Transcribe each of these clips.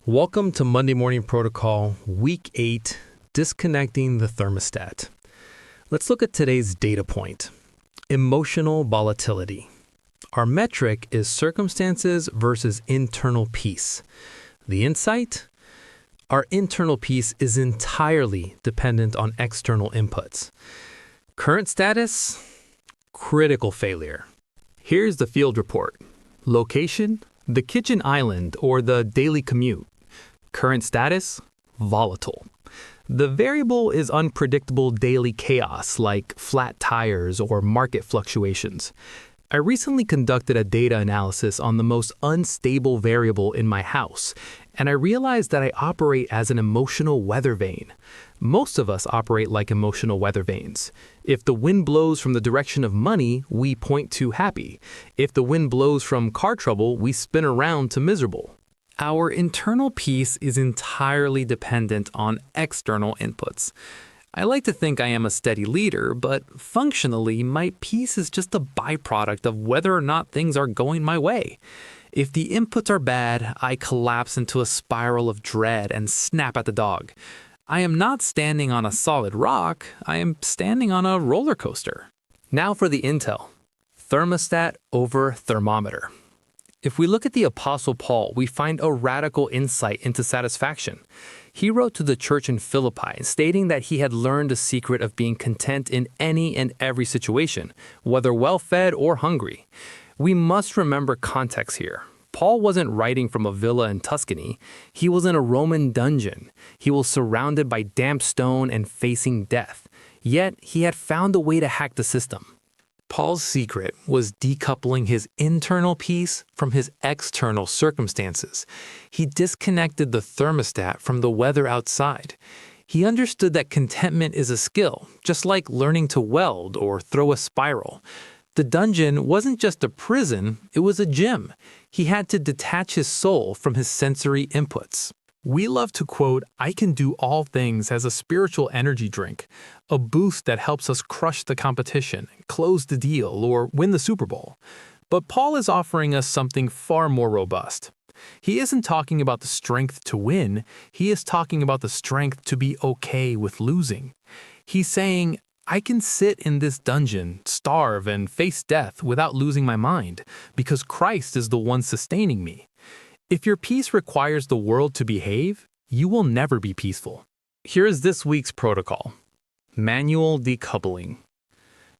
Welcome to Monday Morning Protocol, Week 8, Disconnecting the Thermostat. Let's look at today's data point, emotional volatility. Our metric is circumstances versus internal peace. The insight? Our internal peace is entirely dependent on external inputs. Current status? Critical failure. Here's the field report. Location? The kitchen island or the daily commute. Current status? Volatile. The variable is unpredictable daily chaos like flat tires or market fluctuations. I recently conducted a data analysis on the most unstable variable in my house, and I realized that I operate as an emotional weather vane. Most of us operate like emotional weather vanes. If the wind blows from the direction of money, we point to happy. If the wind blows from car trouble, we spin around to miserable. Our internal peace is entirely dependent on external inputs. I like to think I am a steady leader, but functionally, my peace is just a byproduct of whether or not things are going my way. If the inputs are bad, I collapse into a spiral of dread and snap at the dog. I am not standing on a solid rock, I am standing on a roller coaster. Now for the intel. Thermostat over thermometer. If we look at the Apostle Paul, we find a radical insight into satisfaction. He wrote to the church in Philippi, stating that he had learned the secret of being content in any and every situation, whether well-fed or hungry. We must remember context here. Paul wasn't writing from a villa in Tuscany. He was in a Roman dungeon. He was surrounded by damp stone and facing death. Yet, he had found a way to hack the system. Paul's secret was decoupling his internal peace from his external circumstances. He disconnected the thermostat from the weather outside. He understood that contentment is a skill, just like learning to weld or throw a spiral. The dungeon wasn't just a prison, it was a gym. He had to detach his soul from his sensory inputs. We love to quote, "I can do all things" as a spiritual energy drink, a boost that helps us crush the competition, close the deal, or win the Super Bowl. But Paul is offering us something far more robust. He isn't talking about the strength to win, he is talking about the strength to be okay with losing. He's saying, I can sit in this dungeon, starve, and face death without losing my mind, because Christ is the one sustaining me. If your peace requires the world to behave, you will never be peaceful. Here is this week's protocol. Manual decoupling.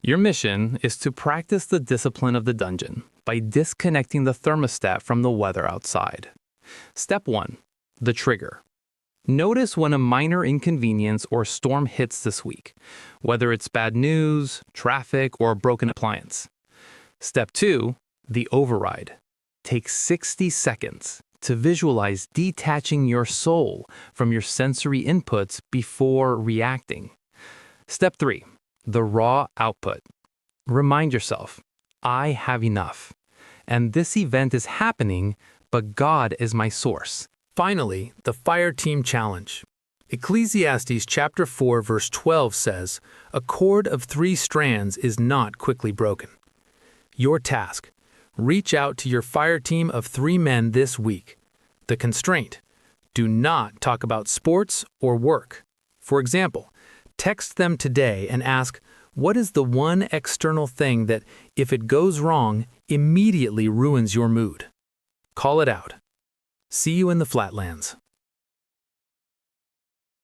Your mission is to practice the discipline of the dungeon by disconnecting the thermostat from the weather outside. Step 1. The trigger. Notice when a minor inconvenience or storm hits this week, whether it's bad news, traffic, or a broken appliance. Step 2. The override. Take 60 seconds to visualize detaching your soul from your sensory inputs before reacting. Step 3. The raw output. Remind yourself, I have enough, and this event is happening, but God is my source. Finally, the Fire Team Challenge. Ecclesiastes chapter 4 verse 12 says, "A cord of 3 strands is not quickly broken." Your task: reach out to your fire team of 3 men this week. The constraint: do not talk about sports or work. For example, text them today and ask, what is the one external thing that, if it goes wrong, immediately ruins your mood? Call it out. See you in the flatlands.